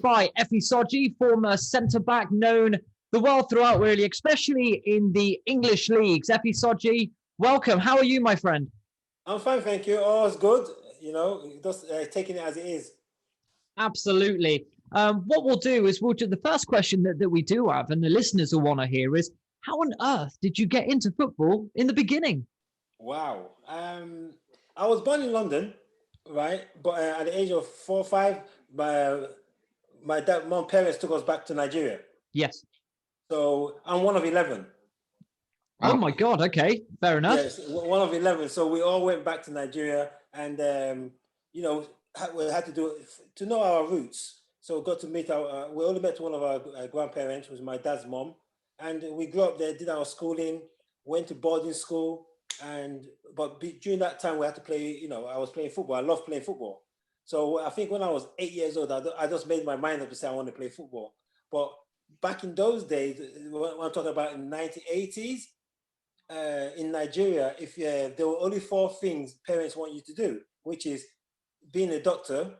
joined by Efe Sodje, former centre-back, known the world throughout, really, especially in the English leagues. Efe Sodje, welcome. How are you, my friend? I'm fine, thank you. All's good. Just taking it as it is. Absolutely. What we'll do is we'll do the first question that we do have, and the listeners will want to hear is, how on earth did you get into football in the beginning? Wow. I was born in London, right? But at the age of 4 or 5, my parents took us back to Nigeria. Yes. So I'm one of 11. Oh my God. Okay, fair enough. Yes, one of 11. So we all went back to Nigeria, and we had to do to know our roots. So we got to meet we only met one of our grandparents, who was my dad's mom, and we grew up there, did our schooling, went to boarding school, but during that time we had to play. I was playing football. I love playing football. So I think when I was 8 years old, I just made my mind up to say I want to play football. But back in those days, when I'm talking about in the 1980s. In Nigeria, if there were only 4 things parents want you to do, which is being a doctor,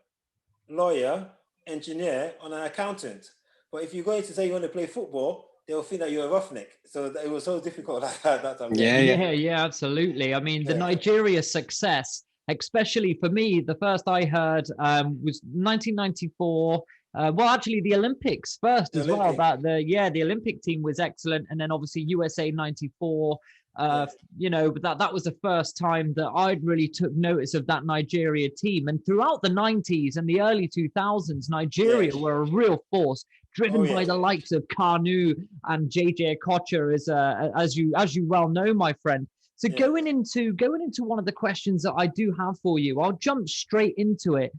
lawyer, engineer, and an accountant. But if you're going to say you want to play football, they'll think that you're a roughneck. So it was so difficult at that time. Yeah, absolutely. I mean, the Nigeria success, especially for me, the first I heard was 1994. Well, actually, the Olympics first as well. That the Olympic team was excellent, and then obviously USA '94. But that was the first time that I'd really took notice of that Nigeria team. And throughout the 90s and the early 2000s, Nigeria were a real force, driven by the likes of Kanu and JJ Kocher, as you well know, my friend. So going into one of the questions that I do have for you, I'll jump straight into it.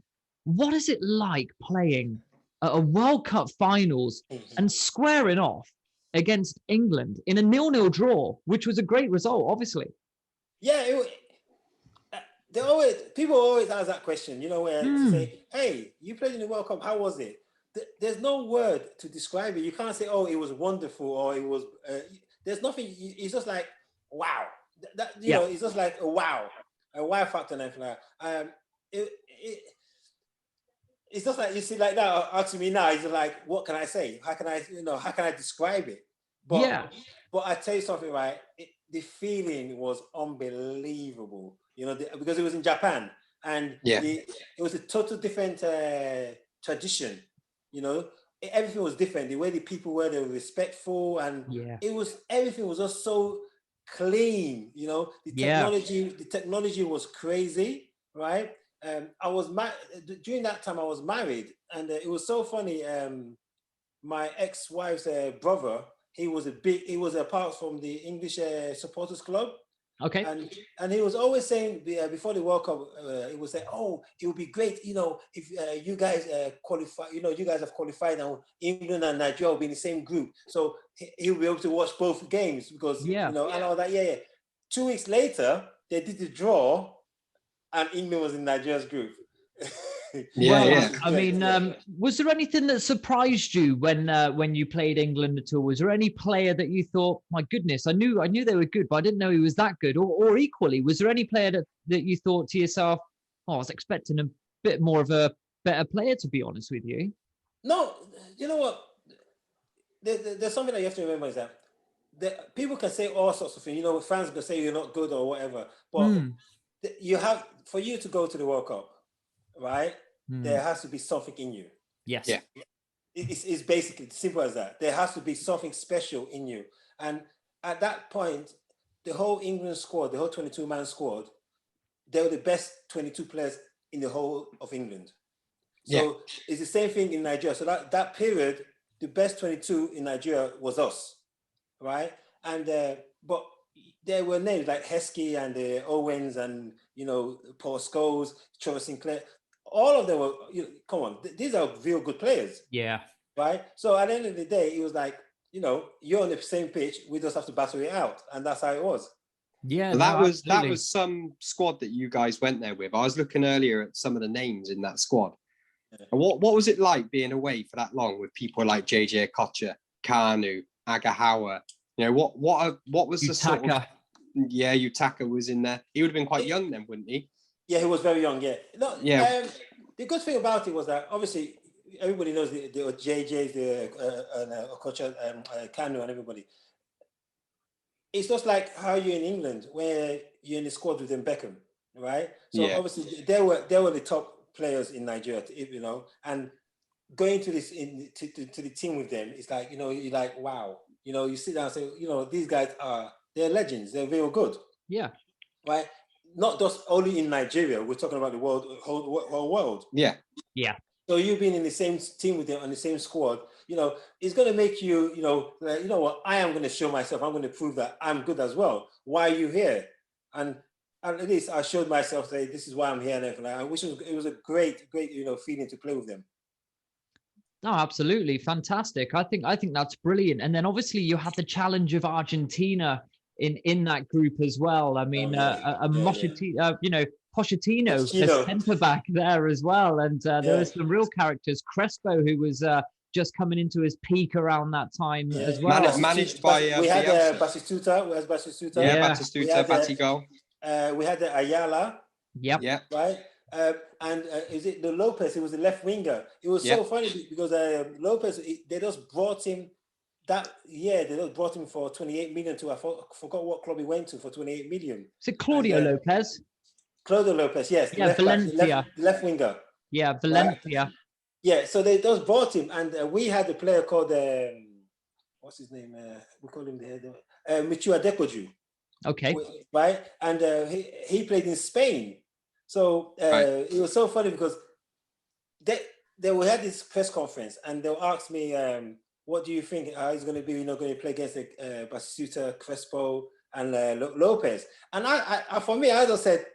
What is it like playing at a World Cup finals and squaring off against England in a 0-0 draw, which was a great result, obviously? Yeah, people always ask that question, to say, hey, you played in the World Cup, how was it? There's no word to describe it. You can't say, oh, it was wonderful, or it was, there's nothing, it's just like, wow. It's just like a wow factor and everything like that. It's just like, you see, like now, asking me now, it's like, what can I say? How can I describe it? But I tell you something, right? The feeling was unbelievable, because it was in Japan, and it was a total different tradition, everything was different. The way the people were, they were respectful, and everything was just so clean, the technology was crazy, right? I was during that time I was married, and it was so funny. My ex-wife's brother, he was apart from the English supporters club. Okay. And he was always saying before the World Cup, he would say, "Oh, it would be great, if you guys qualify. You guys have qualified now. England and Nigeria will be in the same group, so he'll be able to watch both games because and all that." Yeah. 2 weeks later, they did the draw, and England was in Nigeria's group. I mean, was there anything that surprised you when you played England at all? Was there any player that you thought, my goodness, I knew they were good, but I didn't know he was that good? Or equally, was there any player that you thought to yourself, oh, I was expecting a bit more of a better player, to be honest with you? No, you know what? There's something that you have to remember is that people can say all sorts of things. Fans can say you're not good or whatever, but you have, for you to go to the World Cup, right? There has to be something in you. Yes. Yeah. It's basically simple as that. There has to be something special in you. And at that point, the whole England squad, the whole 22-man squad, they were the best 22 players in the whole of England. So it's the same thing in Nigeria. So that period, the best 22 in Nigeria was us, right? And but there were names like Heskey and Owens and Paul Scholes, Trevor Sinclair. All of them were, come on, these are real good players. Yeah. Right? So at the end of the day, it was like, you're on the same pitch, we just have to battle it out. And that's how it was. Yeah. Well, that was some squad that you guys went there with. I was looking earlier at some of the names in that squad. Yeah. And what was it like being away for that long with people like JJ Kocher, Kanu, Agahawa? What was the sort of... Yeah, Utaka was in there. He would have been quite young then, wouldn't he? Yeah, he was very young, yeah. No, yeah. The good thing about it was that, obviously, everybody knows the JJ's, the coach Kanu and everybody. It's just like how you're in England, where you're in the squad with Beckham, right? So obviously they were the top players in Nigeria, you know, and going to this to the team with them, it's like, you know, you're like, wow, you know, you sit down and say, you know, these guys they're legends, they're real good. Yeah. Right. Not just only in Nigeria, we're talking about the whole world. Yeah. Yeah. So you being in the same team with them on the same squad, you know, it's going to make you, you know what, I am going to show myself. I'm going to prove that I'm good as well. Why are you here? And at least I showed myself that this is why I'm here and everything. I wish it was a great, you know, feeling to play with them. No, absolutely fantastic. I think that's brilliant. And then obviously you have the challenge of Argentina in that group as well. I mean, you know, Pochettino, the centre back there as well, and there were some real characters. Crespo, who was just coming into his peak around that time as well. Managed by we had Batistuta. We had Batistuta. Yeah, Batistuta, Batigol. We had the Ayala. Yep. Yeah. Right. And is it the Lopez? It was the left winger. It was so funny because Lopez, they just brought him that year. They just brought him for 28 million to, I forgot what club he went to for 28 million. Is it Claudio Lopez? Claudio Lopez, yes. Yeah, Valencia. Left winger. Yeah, Valencia. Right? Yeah, so they just brought him, and we had a player called, what's his name? We call him Michu Adekoju. Okay. Right? And he played in Spain. So it was so funny because they had this press conference and they'll ask me, what do you think he's going to be, you know, going to play against Batistuta, Crespo, and Lopez? And I for me, I just said,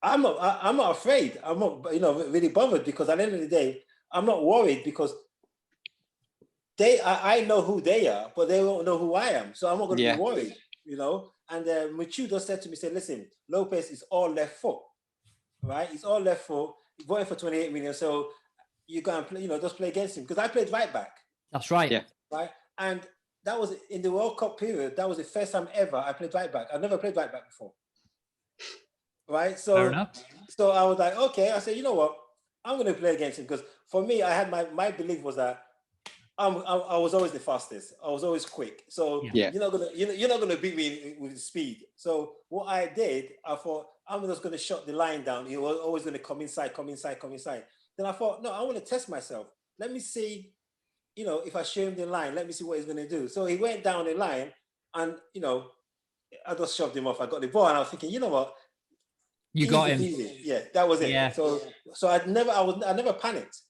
I'm not afraid. I'm not, you know, really bothered, because at the end of the day, I'm not worried, because I know who they are, but they won't know who I am. So I'm not going to be worried, you know. And Michu just said to me, listen, Lopez is all left foot. Right, he's all left foot. He's going for 28 million, so you go and play, you know, just play against him, because I played right back. That's right. Yeah. Right, and that was in the World Cup period. That was the first time ever I played right back. I've never played right back before. Right, so fair enough. So I was like, okay. I said, you know what, I'm going to play against him, because for me, I had my belief was that I was always the fastest. I was always quick. So you're not gonna beat me with speed. So what I did, I thought, I'm just gonna shut the line down. He was always gonna come inside. Then I thought, no, I want to test myself. Let me see, you know, if I show him the line, let me see what he's gonna do. So he went down the line, and you know, I just shoved him off. I got the ball, and I was thinking, you know what? You got him. Easy. Yeah, that was it. Yeah. So I never panicked.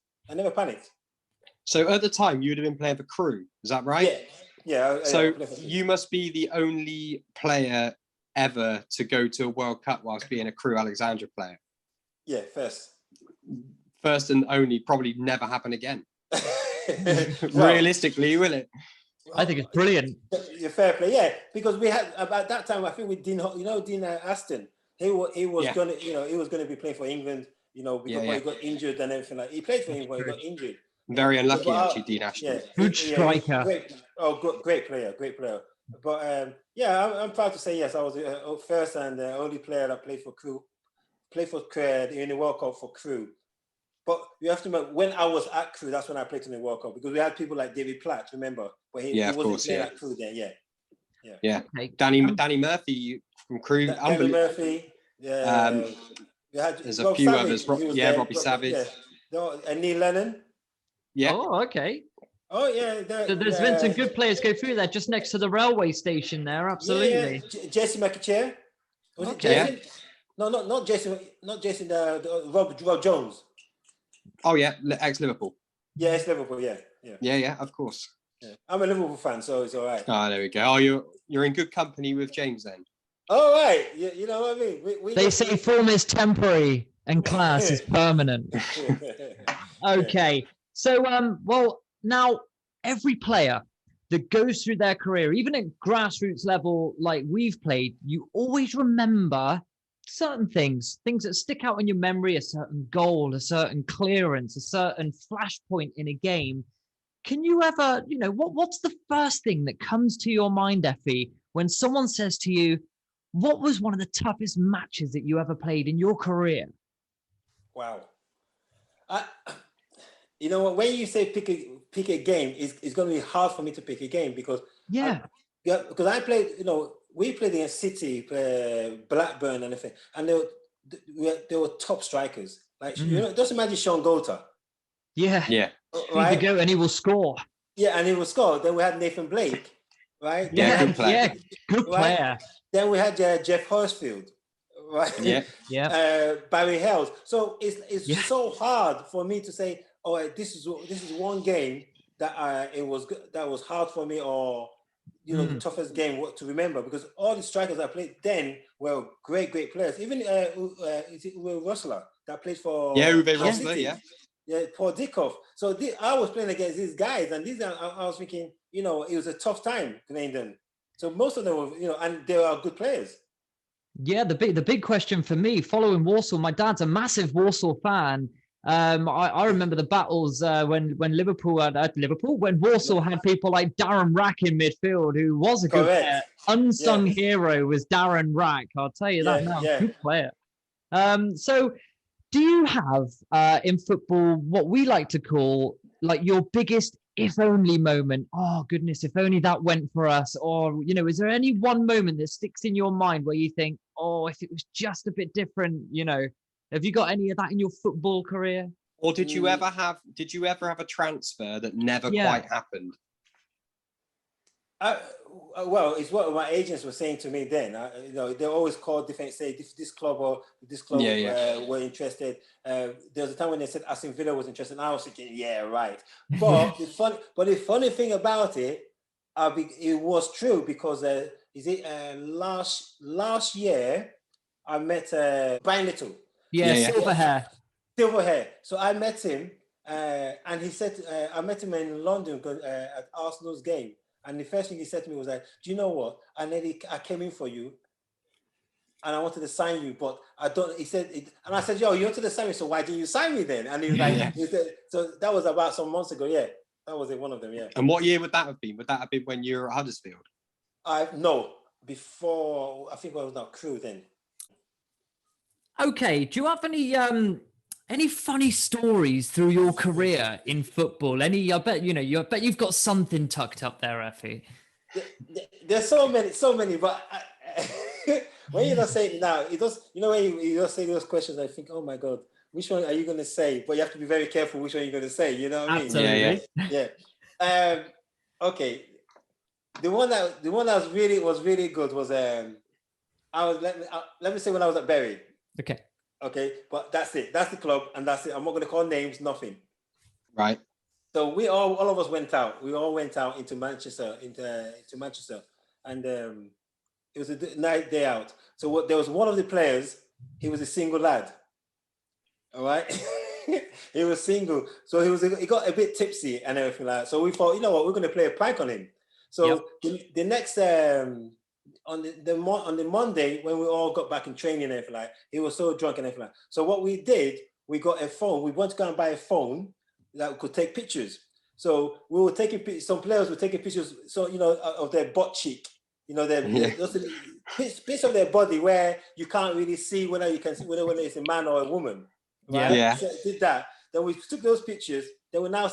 So at the time, you would have been playing for Crewe, is that right? Yeah. So you must be the only player ever to go to a World Cup whilst being a Crewe Alexandra player. Yeah, first and only, probably never happen again. Realistically, will it? I think it's brilliant. You're fair play, yeah. Because we had, about that time, I think with Dean Aston, he was gonna be playing for England. You know, because he got injured and everything. Like, he played for England, but he got injured. Very unlucky, actually, Dean Ashton. Yeah, good striker. Great player. But I'm proud to say yes, I was the first and the only player that played for Crewe in the World Cup for Crewe. But you have to remember, when I was at Crewe, that's when I played in the World Cup, because we had people like David Platt, remember? But he wasn't playing at Crewe then. Yeah. Okay. Danny Murphy from Crewe. Danny Murphy. Yeah. There's a few others. Robbie Savage. And Neil Lennon. Yeah. Oh, okay. Oh, yeah. There's been some good players go through there, just next to the railway station there. Absolutely. Yeah. Jesse McAchair. Was it Jason? No, not Jason. Not Jason. Rob Jones. Oh yeah, ex-Liverpool. Yeah, ex-Liverpool. Yeah. Yeah, of course. Yeah. I'm a Liverpool fan, so it's all right. Oh, there we go. Oh, you're in good company with James then. All right. You know what I mean? They say form is temporary and class is permanent. Okay. So, well, now every player that goes through their career, even at grassroots level, like we've played, you always remember certain things that stick out in your memory, a certain goal, a certain clearance, a certain flashpoint in a game. Can you ever, what's the first thing that comes to your mind, Efe, when someone says to you, what was one of the toughest matches that you ever played in your career? Wow. You know what? When you say pick a game, it's going to be hard for me to pick a game because because I played. You know, we played against City, Blackburn, and everything, and they were top strikers. Like you know, just imagine Sean Golter. Yeah. Right. He's the goat, and he will score. Yeah, and he will score. Then we had Nathan Blake. Right. Yeah, good player. Good player. Right? Then we had Jeff Horsfield. Right. Yeah. Barry Hells. So it's so hard for me to say, oh, this is one game that was hard for me, or you know, the toughest game to remember, because all the strikers I played then were great players. Even Uwe Rosler that played for Uwe Rosler, Paul Dickoff. So I was playing against these guys, and I was thinking, you know, it was a tough time playing them. So most of them were, you know, and they are good players. Yeah, the big question for me, following Walsall, my dad's a massive Walsall fan. I remember the battles when when Walsall had people like Darren Rack in midfield, who was a good player. Unsung hero was Darren Rack. I'll tell you that now. Good player. So do you have in football what we like to call like your biggest if only moment? Oh goodness, if only that went for us. Or, you know, is there any one moment that sticks in your mind where you think, oh, if it was just a bit different, you know? Have you got any of that in your football career? Or did you ever have a transfer that never quite happened? Well, it's what my agents were saying to me then. You know, they always called different, say this club or this club were interested. There was a time when they said Aston Villa was interested, and I was thinking, yeah, right. But the funny thing about it, it was true, because last year I met Brian Little. Silver hair. Silver hair. So I met him, and he said, I met him in London at Arsenal's game. And the first thing he said to me was like, do you know what? I came in for you and I wanted to sign you, but I don't, he said, and I said, yo, you wanted to sign me, so why didn't you sign me then? And he was like, he said, so that was about some months ago. Yeah, that was one of them. Yeah. And what year would that have been? Would that have been when you were at Huddersfield? No, before, I think I was not Crew then. Okay. Do you have any funny stories through your career in football? I bet you've got something tucked up there, Efe. There's so many, but when you don't say it now, it does. You know, when you just say those questions, I think, oh my God, which one are you going to say? But you have to be very careful which one you're going to say. You know what I mean? Absolutely. Yeah. Okay. The one that was really good was let me say when I was at Bury. Okay, but that's it. That's the club, and that's it. I'm not going to call names, nothing. Right. So we all of us went out. We all went out into Manchester, and it was a night day out. So there was one of the players. He was a single lad. All right, he was single, so he got a bit tipsy and everything like that. So we thought, you know what, we're going to play a prank on him. So the next on the Monday, when we all got back in training and everything like, he was so drunk and everything like. So what we did, we got a phone. We went to go and buy a phone that could take pictures. So we were taking some players were taking pictures, so you know, of their butt cheek, you know, bits of their body where you can't really see whether it's a man or a woman. Right? Yeah. So did that. Then we took those pictures. Then we now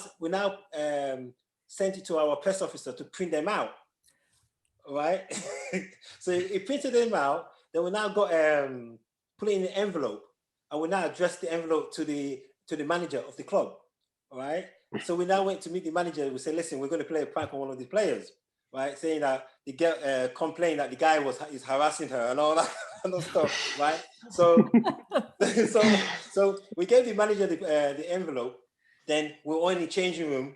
sent it to our press officer to print them out. Right. So he printed them out. Then we now got put it in an envelope, and we now addressed the envelope to the manager of the club. All right. So we now went to meet the manager. We said, listen, we're going to play a prank on one of the players, right? Saying that the girl complained that the guy is harassing her and all that kind of stuff, right? So so we gave the manager the envelope. Then we were all in the changing room.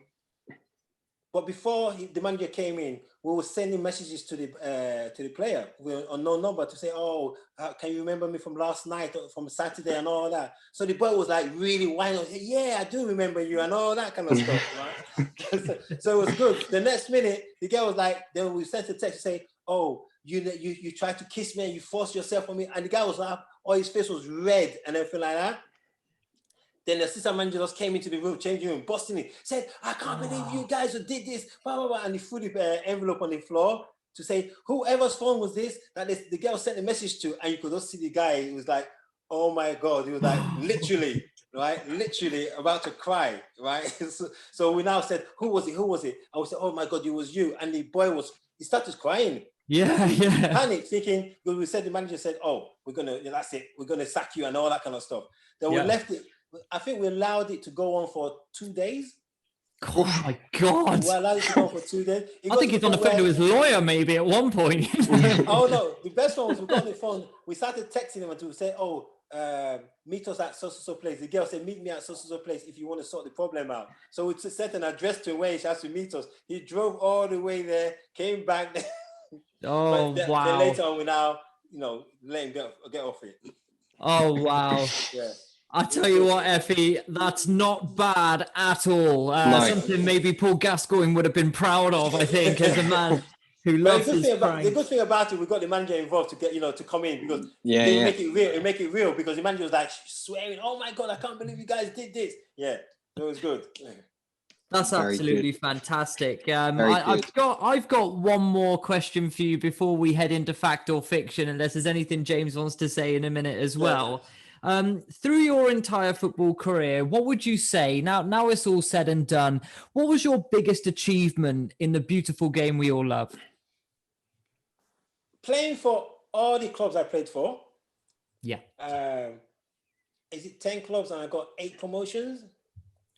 But before the manager came in, we were sending messages to the player with an unknown number to say, "Oh, can you remember me from last night, or from Saturday, and all that?" So the boy was like really whining, "Yeah, I do remember you," and all that kind of stuff, right? so it was good. The next minute, the girl was like, then we sent a text to say, "Oh, you tried to kiss me and you forced yourself on me," and the guy was like, oh, his face was red and everything like that. Then the assistant manager just came into the room, changing room, busting it, said, "I can't believe you guys who did this," blah, blah, blah. And he threw the envelope on the floor to say, whoever's phone was this, that the girl sent a message to, and you could just see the guy, he was like, oh my God, he was like, literally, right? Literally about to cry, right? So we now said, who was it? Who was it? I was said, oh my God, it was you. And the boy he started crying. Yeah, He yeah. panicked, thinking, because we said, the manager said, oh, that's it. We're going to sack you and all that kind of stuff. Then we left it. I think we allowed it to go on for 2 days. Oh my God. We allowed it to go on for 2 days. I think he's on the phone to his lawyer maybe at one point. Oh no, the best one was we got on the phone. We started texting him and say, oh, meet us at so place. The girl said, meet me at so place if you want to sort the problem out. So we set an address to where he has to meet us. He drove all the way there, came back. Oh, wow. Then later on, we now, let him get off it. Oh, wow. Yeah. I tell you what, Efe, that's not bad at all. Something maybe Paul Gascoigne would have been proud of, I think, as a man who loves his pranks. The good thing about it, we got the manager involved to get, to come in, because make it real, because the manager was like swearing, oh my God, I can't believe you guys did this. Yeah, it was good. Yeah. That's absolutely fantastic. I've got one more question for you before we head into fact or fiction, unless there's anything James wants to say in a minute as well. Through your entire football career, what would you say, now it's all said and done, what was your biggest achievement in the beautiful game we all love? Playing for all the clubs I played for. Yeah. Is it 10 clubs and I got 8 promotions?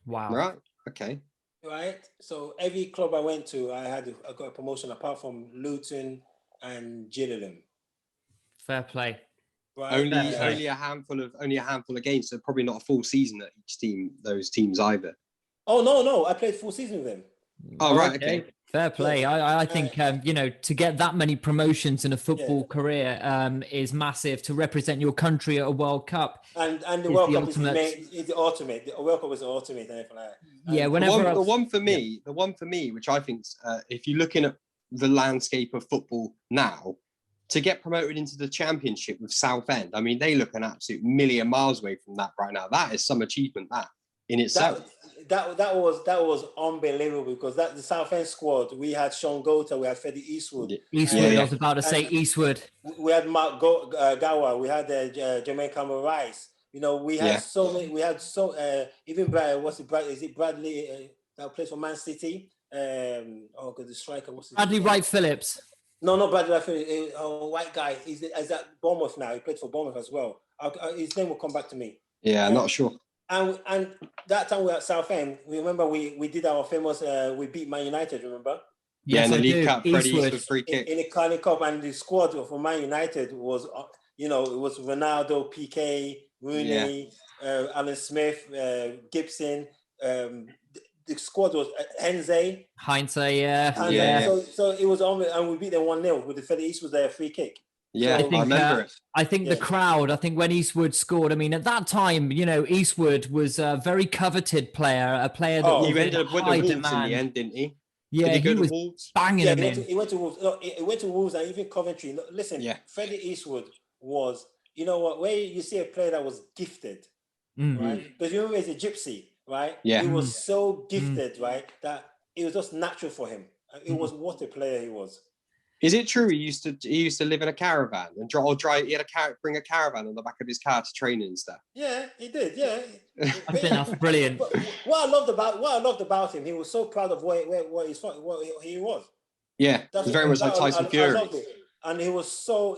Wow. Right. Okay. Right. So every club I went to, I got a promotion, apart from Luton and Gillingham. Fair play. Right. Only a handful of games, so probably not a full season at each team, those teams either. Oh no, I played full season with them. Oh, right, okay. Fair play. I think to get that many promotions in a football career is massive. To represent your country at a World Cup, and the World Cup is the ultimate. The World Cup is the ultimate. Yeah, the one for me, which I think, if you're looking at the landscape of football now, to get promoted into the Championship with Southend, I mean, they look an absolute million miles away from that right now. That is some achievement, that in itself. That was unbelievable, because the Southend squad, we had Sean Gota, we had Freddie Eastwood. I was about to say Eastwood. We had Mark Gower, we had Jermaine Cameron Rice. We had so many. We had even Bradley that plays for Man City? The striker. What's his name? Bradley Wright Phillips. No, not Bradley Wright Phillips. White guy. He's at Bournemouth now. He played for Bournemouth as well. His name will come back to me. Yeah, I'm not sure. And that time we were at Southend, remember we did our famous, we beat Man United, remember? Yeah, in the League Cup, Freddie Eastwood free kick. In the Carling Cup, and the squad for Man United was, it was Ronaldo, PK, Rooney, Alan Smith, Gibson. The squad was Heinze, yeah. So it was on, and we beat them 1-0 with the Freddie Eastwood there free kick. Yeah, I remember it. I think the crowd, when Eastwood scored, at that time, Eastwood was a very coveted player, a player that he ended up with the Wolves in the end, didn't he? Yeah, he was Wolves? Banging him in. He went to Wolves. No, he went to Wolves and even Coventry. Listen, Freddie Eastwood was, where you see a player that was gifted, right? Because you remember he's a gypsy, right? Yeah. He was so gifted, right, that it was just natural for him. It was what a player he was. Is it true he used to live in a caravan and he had bring a caravan on the back of his car to train and stuff? Yeah, he did. Yeah, I think that's brilliant. But what I loved about him, he was so proud of what he was. Yeah, that's very much like Tyson Fury. I loved it. And he was so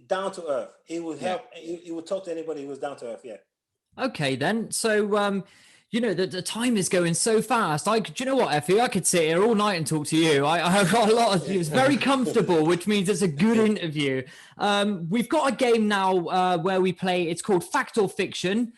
down to earth. He would help. He would talk to anybody who was down to earth. Yeah. Okay, then. So the time is going so fast. Do you know what, Efe? I could sit here all night and talk to you. I've got a lot of. It's very comfortable, which means it's a good interview. We've got a game now where we play. It's called Fact or Fiction,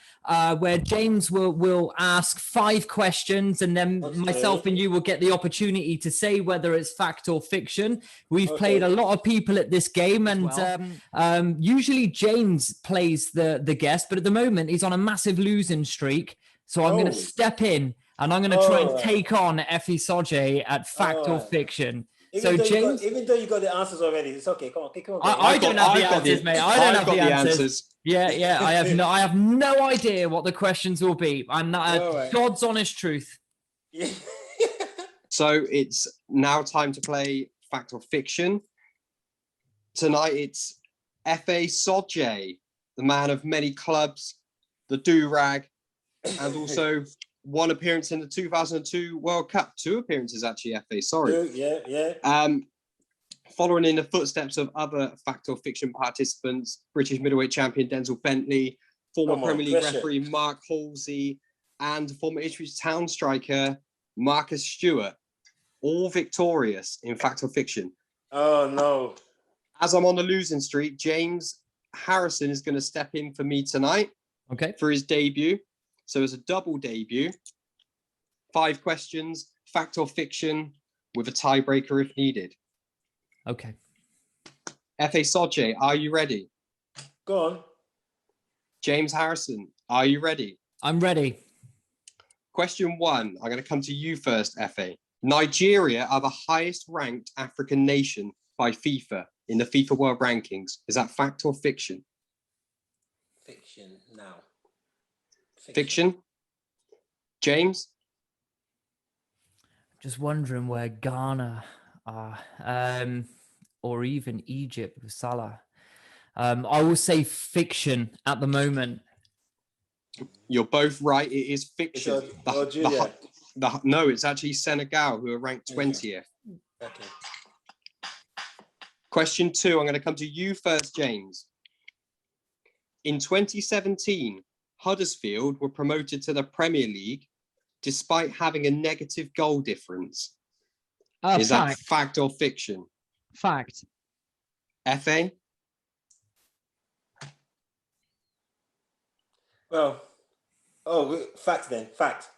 where James will ask 5 questions, and then myself and you will get the opportunity to say whether it's fact or fiction. We've played a lot of people at this game, and usually James plays the guest, but at the moment he's on a massive losing streak. So I'm going to step in and I'm going to try and take on Efe Sodje at fact or fiction. Even though you got the answers already, it's okay. Come on. I don't have the answers, mate. I don't have the answers. Yeah. I have no idea what the questions will be. I'm not God's honest truth. Yeah. So it's now time to play fact or fiction. Tonight it's Efe Sodje, the man of many clubs, the do-rag, and also one appearance in the 2002 World Cup. 2 appearances, actually, Efe. Sorry. Yeah. Following in the footsteps of other fact or fiction participants, British middleweight champion Denzel Bentley, former Premier League referee Mark Halsey, and former Ipswich Town striker Marcus Stewart, all victorious in fact or fiction. Oh, no. As I'm on the losing streak, James Harrison is going to step in for me tonight for his debut. So it's a double debut. 5 questions, fact or fiction, with a tiebreaker if needed. Okay. Efe Sodje, are you ready? Go on. James Harrison, are you ready? I'm ready. Question 1. I'm going to come to you first, Efe. Nigeria are the highest ranked African nation by FIFA in the FIFA World Rankings. Is that fact or fiction? Fiction now. Fiction? James? Just wondering where Ghana are, or even Egypt with Salah. I will say fiction at the moment. You're both right. It is fiction. No, it's actually Senegal, who are ranked 20th. Okay. Question 2. I'm going to come to you first, James. In 2017, Huddersfield were promoted to the Premier League despite having a negative goal difference. Is that fact or fiction? Fact. Efe? Well, fact then. Fact.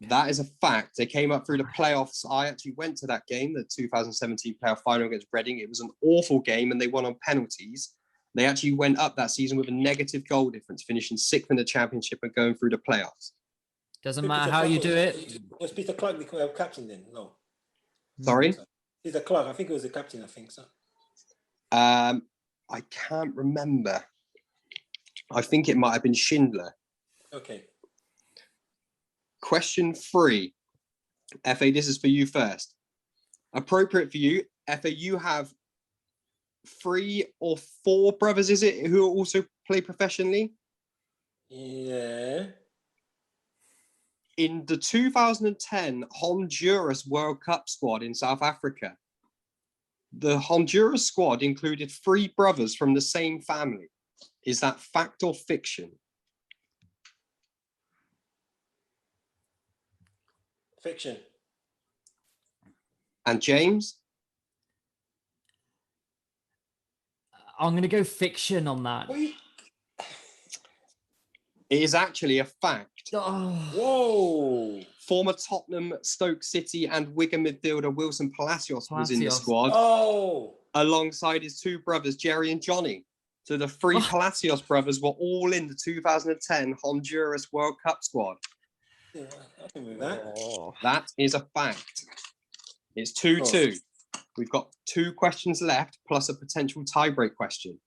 That is a fact. They came up through the playoffs. I actually went to that game, the 2017 playoff final against Reading. It was an awful game and they won on penalties. They actually went up that season with a negative goal difference, finishing 6th in the championship and going through the playoffs. Doesn't matter how you do it. Was Peter Clark the captain then? No. Sorry? Peter Clark. I think it was the captain. I think so. I can't remember. I think it might have been Schindler. Okay. Question 3. Efe, this is for you first. Appropriate for you. Efe, you have 3 or 4 brothers, is it, who also play professionally? Yeah. In the 2010 Honduras World Cup squad in South Africa, the Honduras squad included 3 brothers from the same family. Is that fact or fiction? Fiction. And James? I'm going to go fiction on that. It is actually a fact. Oh. Whoa. Former Tottenham, Stoke City and Wigan midfielder Wilson Palacios was in the squad. Oh. Alongside his 2 brothers, Jerry and Johnny. So the 3 Palacios brothers were all in the 2010 Honduras World Cup squad. Yeah, I can believe that. That is a fact. It's 2-2. We've got 2 questions left, plus a potential tiebreak question.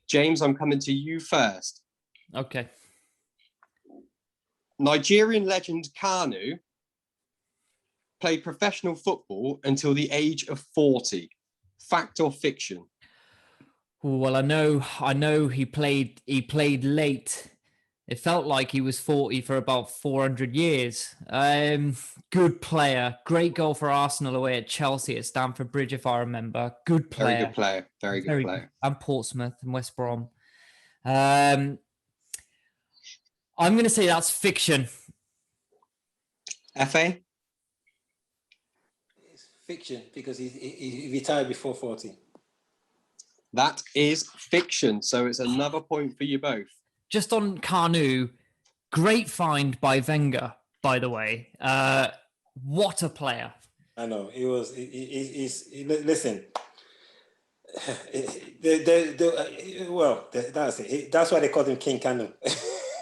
James, I'm coming to you first. Okay. Nigerian legend Kanu played professional football until the age of 40. Fact or fiction? Well, I know he played late. It felt like he was 40 for about 400 years. Good player. Great goal for Arsenal away at Chelsea at Stamford Bridge, if I remember. Good player. Very good player. Very good player. And Portsmouth and West Brom. I'm going to say that's fiction. Efe? It's fiction because he retired before 40. That is fiction. So it's another point for you both. Just on Kanu, great find by Wenger, by the way. What a player. I know. Listen. That's it. That's why they called him King Kanu.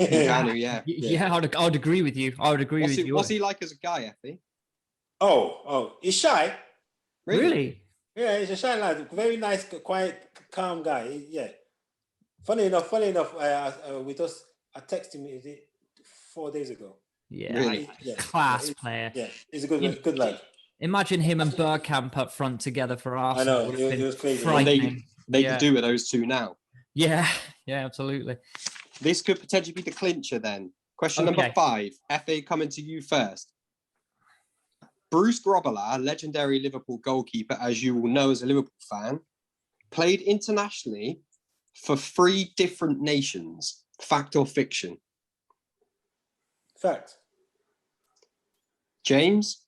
Kanu, yeah. Yeah, I would agree with you. What's he like as a guy, Efe? Oh, he's shy. Really? Yeah, he's a shy lad. Very nice, quiet, calm guy. Yeah. Funny enough, I texted him 4 days ago. Yeah, really? Class player. Yeah, he's a good lad. Imagine him and Bergkamp up front together for Arsenal. I know, it was crazy. They could do with those 2 now. Yeah, absolutely. This could potentially be the clincher then. Question number 5. Efe, coming to you first. Bruce Grobbelaar, legendary Liverpool goalkeeper, as you will know as a Liverpool fan, played internationally for 3 different nations. Fact or fiction? Fact. James?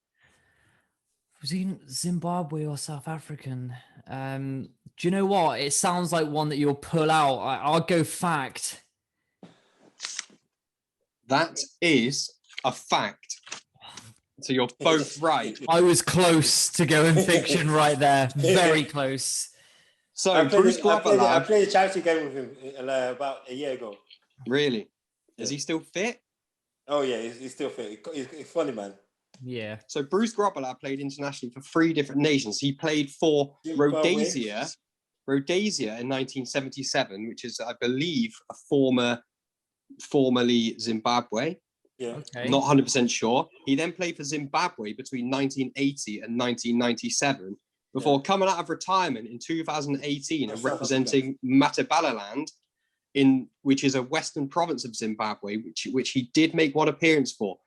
Was he Zimbabwe or South African? Do you know what? It sounds like one that you'll pull out. I'll go fact. That is a fact. So you're both right. I was close to going fiction right there. Very close. So Bruce Grobbelaar... I played a charity game with him about a year ago. Really? Is he still fit? Oh, yeah, he's still fit. He's funny, man. Yeah. So Bruce Grobbelaar played internationally for 3 different nations. He played for Rhodesia in 1977, which is, I believe, a formerly Zimbabwe. Yeah. Okay. I'm not 100% sure. He then played for Zimbabwe between 1980 and 1997 before coming out of retirement in 2018 and representing Matabeleland, which is a western province of Zimbabwe, which he did make one appearance for.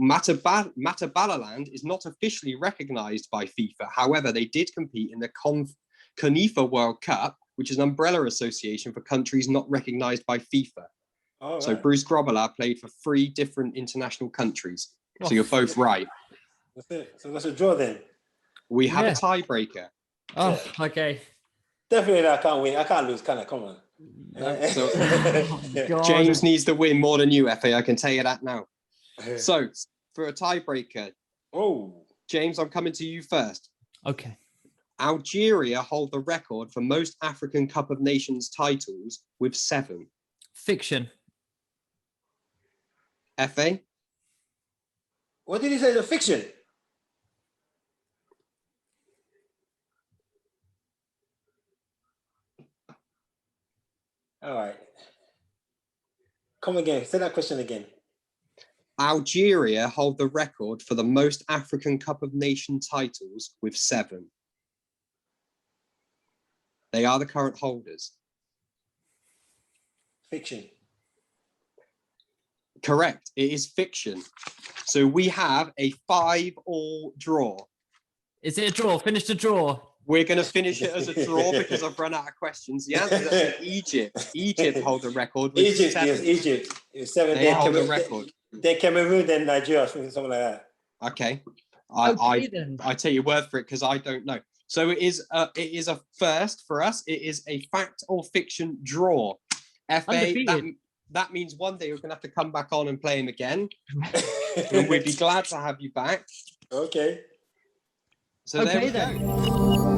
Matabeleland is not officially recognized by FIFA. However, they did compete in the CONIFA World Cup, which is an umbrella association for countries not recognized by FIFA. Oh, so Bruce Grobbelaar played for 3 different international countries. So you're both right. That's it. So that's a draw then. We have a tiebreaker. Oh, okay. Definitely I can't win. I can't lose, can I? Come on. So, James needs to win more than you, Efe. I can tell you that now. So for a tiebreaker, James, I'm coming to you first. Okay. Algeria hold the record for most African Cup of Nations titles with 7. Fiction. Efe? What did he say? The fiction? All right. Come again. Say that question again. Algeria hold the record for the most African Cup of Nations titles with 7. They are the current holders. Fiction. Correct. It is fiction. So we have a 5-all draw. Is it a draw? Finish the draw. We're going to finish it as a draw because I've run out of questions. The answer is actually Egypt. Egypt hold the record with Egypt, 7. yes, Egypt. It's 7. They hold the record. Then Cameroon, then Nigeria, something like that. Okay. I take your word for it because I don't know. So it is a first for us. It is a fact or fiction draw. FA, that means one day you're going to have to come back on and play him again. And we'd be glad to have you back. Okay. So there we go.